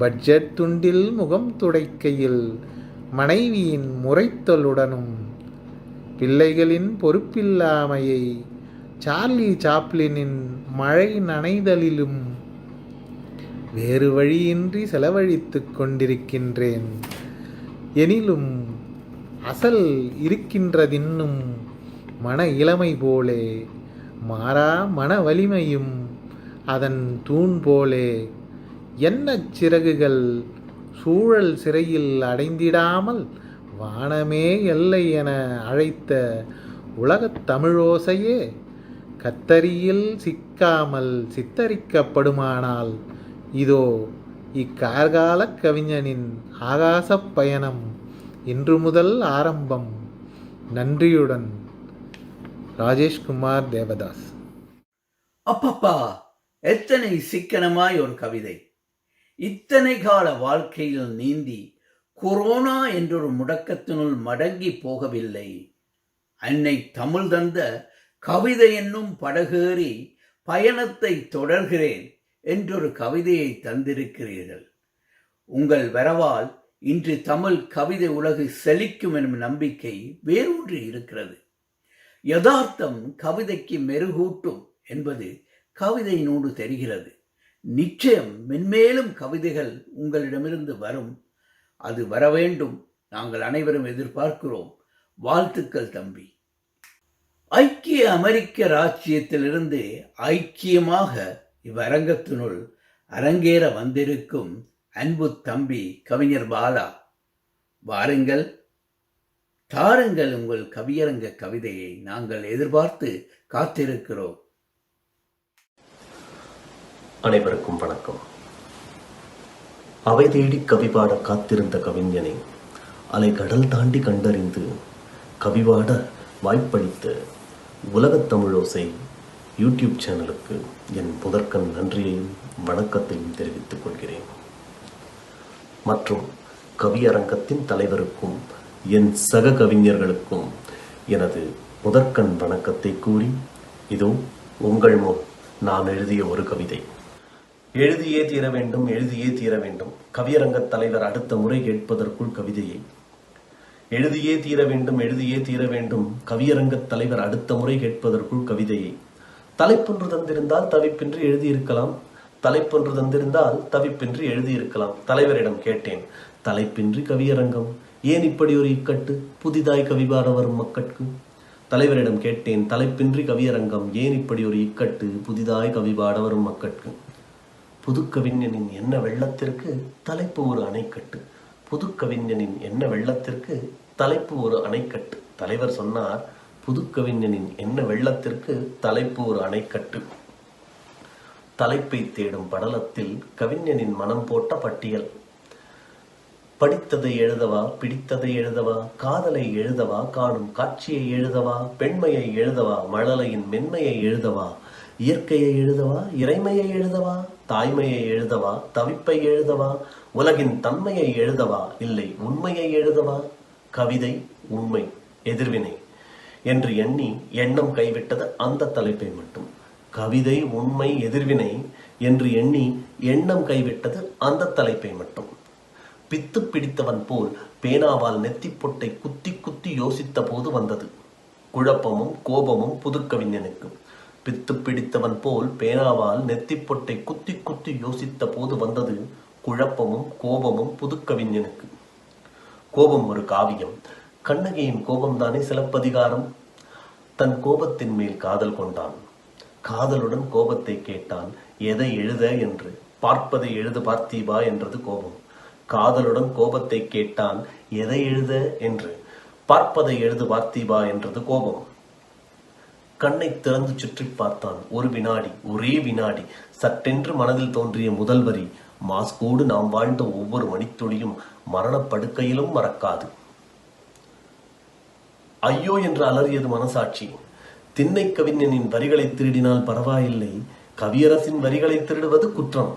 H: பட்ஜெட் துண்டில் முகம் துடைக்கையில் மனைவியின் முறைத்தலுடனும் பிள்ளைகளின் பொறுப்பில்லாமையை சார்லி சாப்ளினின் மழை நனைதலிலும் வேறு வழியின்றி செலவழித்துக் கொண்டிருக்கின்றேன். எனிலும் அசல் இருக்கின்றதின்னும் மன இளமை போலே, மாறா மன வலிமையும் அதன் தூண் போலே. எண்ணச் சிறகுகள் சூழல் சிறையில் அடைந்திடாமல் வானமே எல்லை என அழைத்த உலகத் தமிழோசையே கத்தரியில் சிக்காமல் சித்தரிக்கப்படுமானால் இதோ இக்கார்கால கவிஞனின் ஆகாசப் பயணம் இன்று முதல் ஆரம்பம். நன்றியுடன், ராஜேஷ்குமார் தேவதாஸ்.
C: அப்பப்பா, எத்தனை சிக்கனமாய் ஒரு கவிதை! இத்தனை கால வாழ்க்கையில் நீந்தி கொரோனா என்றொரு முடக்கத்தினுள் மடங்கி போகவில்லை. அன்னை தமிழ் தந்த கவிதை என்னும் படகேறி பயணத்தை தொடர்கிறேன் என்றொரு கவிதையை தந்திருக்கிறீர்கள். உங்கள் வரவால் இன்று தமிழ் கவிதை உலகு செழிக்கும் எனும் நம்பிக்கை வேரூன்றி இருக்கிறது. யதார்த்தம் கவிதைக்கு மெருகூட்டும் என்பது கவிதையினோடு தெரிகிறது. நிச்சயம் மென்மேலும் கவிதைகள் உங்களிடமிருந்து வரும். அது வர வேண்டும். நாங்கள் அனைவரும் எதிர்பார்க்கிறோம். வாழ்த்துக்கள் தம்பி. ஐக்கிய அமெரிக்க ராச்சியத்திலிருந்து ஐக்கியமாக இவ்வரங்கத்தினுள் அரங்கேற வந்திருக்கும் அன்பு தம்பி கவிஞர் பாலா, வாருங்கள், தாருங்கள் உங்கள் கவியரங்க கவிதையை. நாங்கள் எதிர்பார்த்து காத்திருக்கிறோம்.
I: அனைவருக்கும் வணக்கம். அவை தேடி கவிபாட காத்திருந்த கவிஞனை அலைகடல் தாண்டி கண்டறிந்து கவிபாட வாய்ப்பளித்த உலகத் தமிழோசை யூடியூப் சேனலுக்கு என் முதற்கண் நன்றியையும் வணக்கத்தையும் தெரிவித்துக் கொள்கிறேன். மற்றும் கவியரங்கத்தின் தலைவருக்கும் என் சக கவிஞர்களுக்கும் எனது முதற்கண் வணக்கத்தை கூறி, இதோ உங்கள் முன் நான் எழுதிய ஒரு கவிதை. எழுதியே தீர வேண்டும், எழுதியே தீர வேண்டும். கவியரங்கத் தலைவர் அடுத்த முறை கேட்பதற்குள் கவிதையை எழுதியே தீர வேண்டும், எழுதியே தீர வேண்டும். கவியரங்கத் தலைவர் அடுத்த முறை கேட்பதற்குள் கவிதையை தலைப்பொன்று தந்திருந்தால் தவிப்பின்றி எழுதியிருக்கலாம், தலைப்பொன்று தந்திருந்தால் தவிப்பின்றி எழுதியிருக்கலாம். தலைவரிடம் கேட்டேன், தலைப்பின்றி கவியரங்கம் ஏன் இப்படி ஒரு இக்கட்டு, புதிதாய் கவிபாட வரும் மக்கட்கு. தலைவரிடம் கேட்டேன், தலைப்பின்றி கவியரங்கம் ஏன் இப்படி ஒரு இக்கட்டு, புதிதாய் கவிபாட வரும் மக்கட்கு. புதுக்கவிஞனின் என்ன வெள்ளத்திற்கு தலைப்பு ஒரு அணைக்கட்டு, புதுக்கவிஞனின் என்ன வெள்ளத்திற்கு தலைப்பு ஒரு அணைக்கட்டு. தலைவர் சொன்னார், புதுக்கவிஞனின் என்ன வெள்ளத்திற்கு தலைப்பு ஒரு அணைக்கட்டு. தலைப்பை தேடும் படலத்தில் கவிஞனின் மனம் போட்ட பட்டியல். படித்ததை எழுதவா, பிடித்ததை எழுதவா, காதலை எழுதவா, காணும் காட்சியை எழுதவா, பெண்மையை எழுதவா, மழலையின் மென்மையை எழுதவா, இயற்கையை எழுதவா, இறைமையை எழுதவா, தாய்மையை எழுதவா, தவிப்பை எழுதவா, உலகின் தன்மையை எழுதவா, இல்லை உண்மையை எழுதவா. கவிதை உண்மை எதிர்வினை என்று எண்ணி எண்ணம் கைவிட்டது அந்த தலைப்பை மட்டும். கவிதை உண்மை எதிர்வினை என்று எண்ணி எண்ணம் கைவிட்டது அந்த தலைப்பை மட்டும். பித்து பிடித்தவன் போல் பேனாவால் நெத்திப்பொட்டை குத்தி குத்தி யோசித்த போது வந்தது குழப்பமும் கோபமும் புதுக்கவிஞனுக்கு. பித்து பிடித்தவன் போல் பேனாவால் நெத்திப்பொட்டை குத்தி குத்தி யோசித்த போது வந்தது குழப்பமும் கோபமும் புதுக்கவிஞனுக்கு. கோபம் ஒரு காவியம். கண்ணகியின் கோபம்தானே சிலப்பதிகாரம். தன் கோபத்தின் மேல் காதல் கொண்டான். காதலுடன் கோபத்தை கேட்டான், எதை எழுத என்று. பார்ப்பதை எழுது பார்த்தீபா என்றது கோபம். காதலுடன் கோபத்தை கேட்டான், எதை எழுத என்று. பார்ப்பதை எழுது பார்த்தீபா என்றது கோபம். கண்ணை திறந்து சுற்றி பார்த்தான். ஒரு வினாடி, ஒரே வினாடி. சட்டென்று மனதில் தோன்றிய முதல் வரி, மாஸ்கோடு நாம் வாழ்ந்த ஒவ்வொரு மணித்துளியும் மரணப்படுக்கையிலும் மறக்காது. ஐயோ என்று அலறியது மனசாட்சி. திண்ணை கவிஞனின் வரிகளை திருடினால் பரவாயில்லை, கவியரசின் வரிகளை திருடுவது குற்றம்.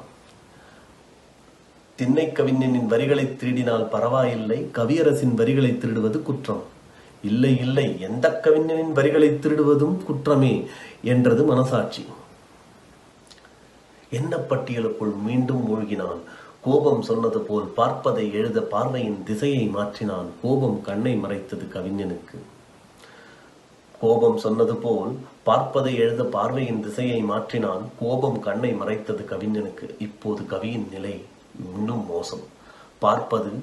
I: திண்ணை கவிஞனின் வரிகளை திருடினால் பரவாயில்லை, கவியரசின் வரிகளை திருடுவது குற்றம். இல்லை இல்லை, எந்த கவிஞனின் வரிகளை திருடுவதும் குற்றமே என்றது மனசாட்சி. எண்ணப்பட்டியலுக்குள் மீண்டும் மூழ்கினான். கோபம் சொன்னது போல் பார்ப்பதை எழுத பார்வையின் திசையை மாற்றினான். கோபம் கண்ணை மறைத்தது கவிஞனுக்கு. கோபம் சொன்னது போல் பார்ப்பதை எழுத பார்வையின் திசையை மாற்றினான். கோபம் கண்ணை மறைத்தது கவிஞனுக்கு. இப்போது கவியின் நிலை இன்னும் மோசம். பார்த்தது,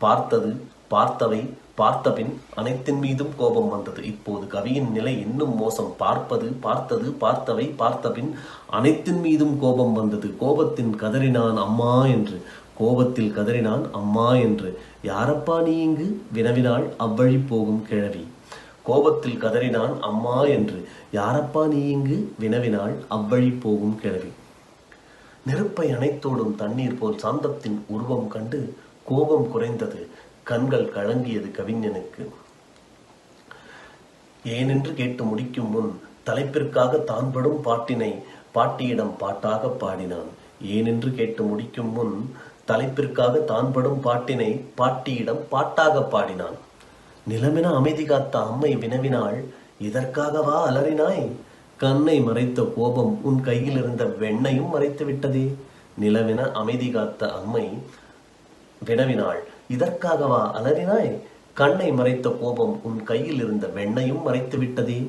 I: பார்த்தவை, பார்த்தபின் அனைத்தின் மீதும் கோபம் வந்தது. இப்போது கவியின் நிலை இன்னும் மோசம். பார்த்தது, பார்த்தவை, பார்த்தபின் அனைத்தின் மீதும் கோபம் வந்தது. கோபத்தின் கதறினான் அம்மா என்று. கோபத்தில் கதறினான் அம்மா என்று. யாரப்பா நீ இங்கு வினவினாள் அவ்வழி போகும் கிழவி. கோபத்தில் கதறினான் அம்மா என்று. யாரப்பா நீ இங்கு வினவினாள் அவ்வழி போகும் கிழவி. நெருப்பை அணைத்தோடும் தண்ணீர் போல் சாந்தத்தின் உருவம் கண்டு கோபம் குறைந்தது. கண்கள் கலங்கியது கவிஞனுக்கு. ஏனென்று கேட்டு முடிக்கும் முன் தலைப்பிற்காக தான் படும் பாட்டினை பாட்டியிடம் பாட்டாக பாடினான். ஏனென்று கேட்டு முடிக்கும் முன் தலைப்பிற்காக தான் படும் பாட்டினை பாட்டியிடம் பாட்டாக பாடினான். நிலமென அமைதி காத்த அம்மை வினவினாள், இதற்காகவா அலறினாய்? கண்ணை மறைத்த கோபம் உன் கையில் இருந்த வெண்ணையும் மறைத்து விட்டதே. நிலவென அமைதி காத்த அம்மை வினவினாள், இதற்காகவா அலறினாய்? கண்ணை மறைத்த கோபம் உன் கையில் இருந்த வெண்ணையும் மறைத்து விட்டதே.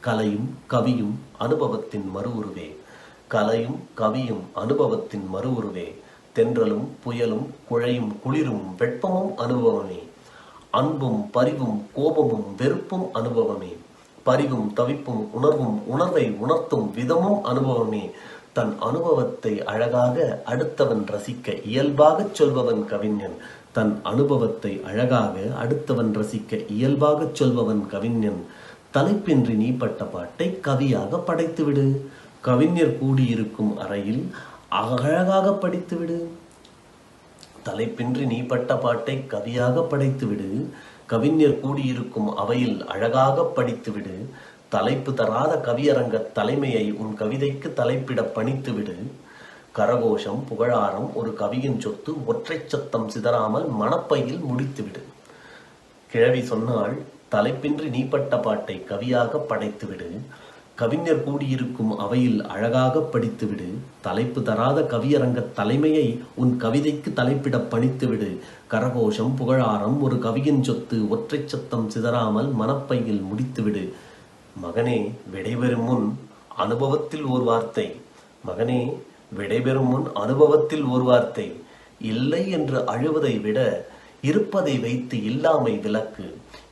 I: கலையும் கவியும் அனுபவத்தின் மறு உருவே. கலையும் கவியும் அனுபவத்தின் மறு உருவே. தென்றலும் புயலும் குழையும் குளிரும் வெப்பமும் அனுபவமே. அன்பும் பரிவும் கோபமும் வெறுப்பும் அனுபவமே. பரிவும் தவிப்பும் உணர்வும் உணர்வை உணர்த்தும் விதமும் அனுபவமே. தன் அனுபவத்தை அழகாக அடுத்தவன் ரசிக்க இயல்பாகச் சொல்பவன் கவிஞன். தன் அனுபவத்தை அழகாக அடுத்தவன் ரசிக்க இயல்பாகச் சொல்பவன் கவிஞன். தலைப்பின்றி நீ பட்ட பாட்டை கவியாக படைத்துவிடு. கவிஞர் கூடியிருக்கும் அறையில் அழகாக படித்துவிடு. தலைப்பின்றி நீ பட்ட பாட்டை கவியாக படைத்துவிடு. கவிஞர் கூடியிருக்கும் அவையில் அழகாக படித்துவிடு. தலைப்பு தராத கவியரங்க தலைமையை உன் கவிதைக்கு தலைப்பிட பணித்துவிடு. கரகோஷம் புகழாரம் ஒரு கவியின் சொத்து, ஒற்றை சத்தம் சிதறாமல் மனப்பையில் முடித்துவிடு. கிழவி சொன்னால், தலைப்பின்றி நீ பட்ட பாட்டை கவியாக படைத்துவிடு. கவிஞர் கூடியிருக்கும் அவையில் அழகாக படித்துவிடு. தலைப்பு தராத கவியரங்க தலைமையை உன் கவிதைக்கு தலைப்பிட பணித்துவிடு. கரகோஷம் புகழாரம் ஒரு கவியின் சொத்து, ஒற்றை சத்தம் சிதறாமல் மனப்பையில் முடித்துவிடு. மகனே, விடைபெறும் முன் அனுபவத்தில் ஓர் வார்த்தை. மகனே, விடைபெறும் முன் அனுபவத்தில் ஓர் வார்த்தை. இல்லை என்று அழுவதை விட இருப்பதை வைத்து இல்லாமை விலக்கு.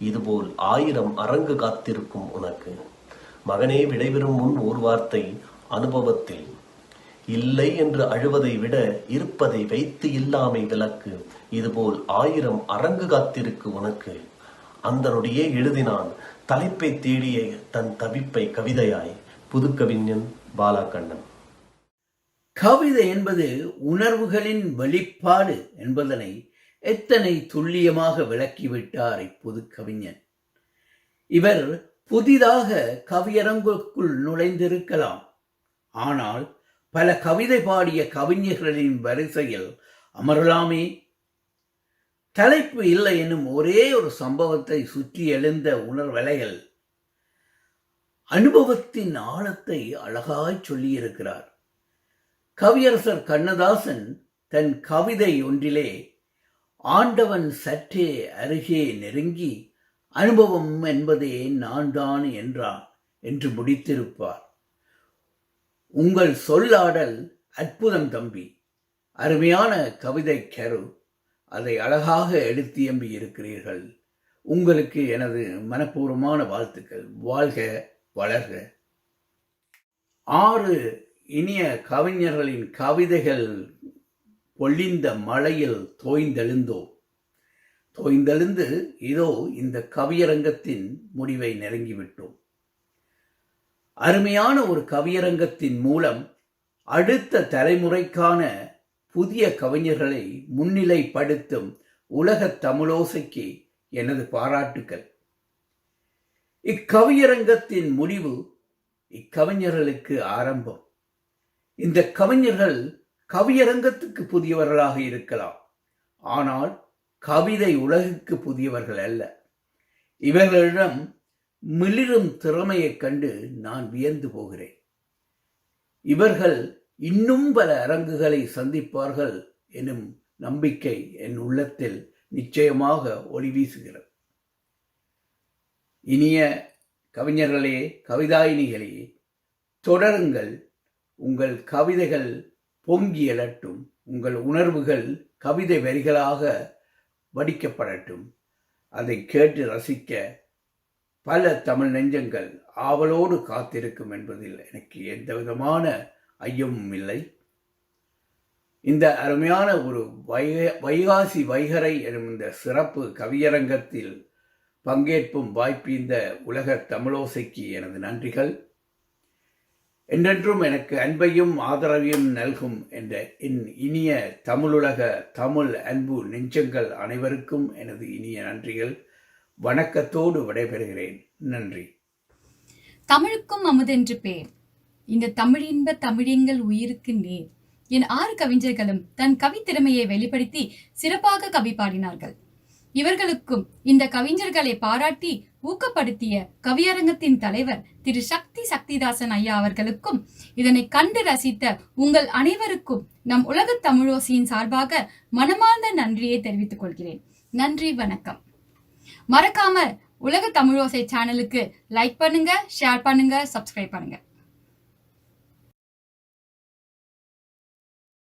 I: இதுபோல் 1000 அரங்கு காத்திருக்கும் உனக்கு. மகனே, விடைபெறும் முன் ஓர் வார்த்தை. அனுபவத்தில் இல்லை என்று அழுவதை விட இருப்பதை வைத்து இல்லாமை விலக்கு. இதுபோல் 1000 அரங்கு காத்திருக்கு உனக்கு. அந்த நொடியே எழுதினான் தலைப்பை தேடிய தன் தவிப்பை கவிதையாய். புதுக்கவிஞன் பாலாகண்ணன்.
C: கவிதை என்பது உணர்வுகளின் வெளிப்பாடு என்பதனை எத்தனை துல்லியமாக விளக்கிவிட்டார் இப்போது கவிஞன். இவர் புதிதாக கவியரங்குக்குள் நுழைந்திருக்கலாம். ஆனால் பல கவிதை பாடிய கவிஞர்களின் வரிசையில் அமரலாமே. தலைப்பு இல்லை என்னும் ஒரே ஒரு சம்பவத்தை சுற்றி எழுந்த உணர்வலைகள் அனுபவத்தின் ஆழத்தை அழகாய் சொல்லியிருக்கிறார். கவியரசர் கண்ணதாசன் தன் கவிதை ஒன்றிலே ஆண்டவன் சற்றே அருகே நெருங்கி அனுபவம் என்பதே நான் தான் என்றான் என்று முடித்திருப்பார். உங்கள் சொல்லாடல் அற்புதம் தம்பி. அருமையான கவிதை கரு. அதை அழகாக எடுத்தியம்பி இருக்கிறீர்கள். உங்களுக்கு எனது மனப்பூர்வமான வாழ்த்துக்கள். வாழ்க வளர்க. 6 இனிய கவிஞர்களின் கவிதைகள் பொழிந்த மழையில் தோய்ந்தெழுந்து இதோ இந்த கவியரங்கத்தின் முடிவை நெருங்கிவிட்டோம். அருமையான ஒரு கவியரங்கத்தின் மூலம் அடுத்த தலைமுறைக்கான புதிய கவிஞர்களை முன்னிலைப்படுத்தும் உலகத் தமிழோசைக்கு எனது பாராட்டுக்கள். இக்கவியரங்கத்தின் முடிவு இக்கவிஞர்களுக்கு ஆரம்பம். இந்த கவிஞர்கள் கவியரங்கத்துக்கு புதியவர்களாக இருக்கலாம், ஆனால் கவிதை உலகுக்கு புதியவர்கள் அல்ல. இவர்களிடம் மிளிரும் திறமையைக் கண்டு நான் வியந்து போகிறேன். இவர்கள் இன்னும் பல அரங்குகளை சந்திப்பார்கள் எனும் நம்பிக்கை என் உள்ளத்தில் நிச்சயமாக ஒளி வீசுகிறது. இனிய கவிஞர்களே, கவிதாயினிகளே, தொடருங்கள். உங்கள் கவிதைகள் பொங்கி எழட்டும். உங்கள் உணர்வுகள் கவிதை வரிகளாக வடிக்கப்படட்டும். அதை கேட்டு ரசிக்க பல தமிழ் நெஞ்சங்கள் ஆவலோடு காத்திருக்கும் என்பதில் எனக்கு எந்த விதமான ஐயமும் இல்லை. இந்த அருமையான ஒரு வைகாசி வைகரை எனும் இந்த சிறப்பு கவியரங்கத்தில் பங்கேற்பும் வாய்ப்பு இந்த உலக தமிழோசைக்கு எனது நன்றிகள். என்றென்றும் எனக்கு அன்பையும் ஆதரவையும் நல்கும் என்ற என் இனிய தமிழுலக தமிழ் அன்பு நெஞ்சங்கள் அனைவருக்கும் எனது இனிய நன்றிகள். வணக்கத்தோடு விடைபெறுகிறேன். நன்றி.
B: தமிழுக்கும் அமுதென்று பேர். இந்த தமிழின்ப தமிழெங்கள் உயிருக்கு நேர். என் 6 கவிஞர்களும் தன் கவித்திறமையை வெளிப்படுத்தி சிறப்பாக கவி பாடினார்கள். இவர்களுக்கும் இந்த கவிஞர்களை பாராட்டி ஊக்கப்படுத்திய கவியரங்கத்தின் தலைவர் திரு சக்திதாசன் ஐயா அவர்களுக்கும் இதனை கண்டு ரசித்த உங்கள் அனைவருக்கும் நம் உலக தமிழோசையின் சார்பாக மனமார்ந்த நன்றியை தெரிவித்துக் கொள்கிறேன். நன்றி, வணக்கம். மறக்காம உலக தமிழோசை சேனலுக்கு லைக் பண்ணுங்க, ஷேர் பண்ணுங்க, சப்ஸ்கிரைப் பண்ணுங்க.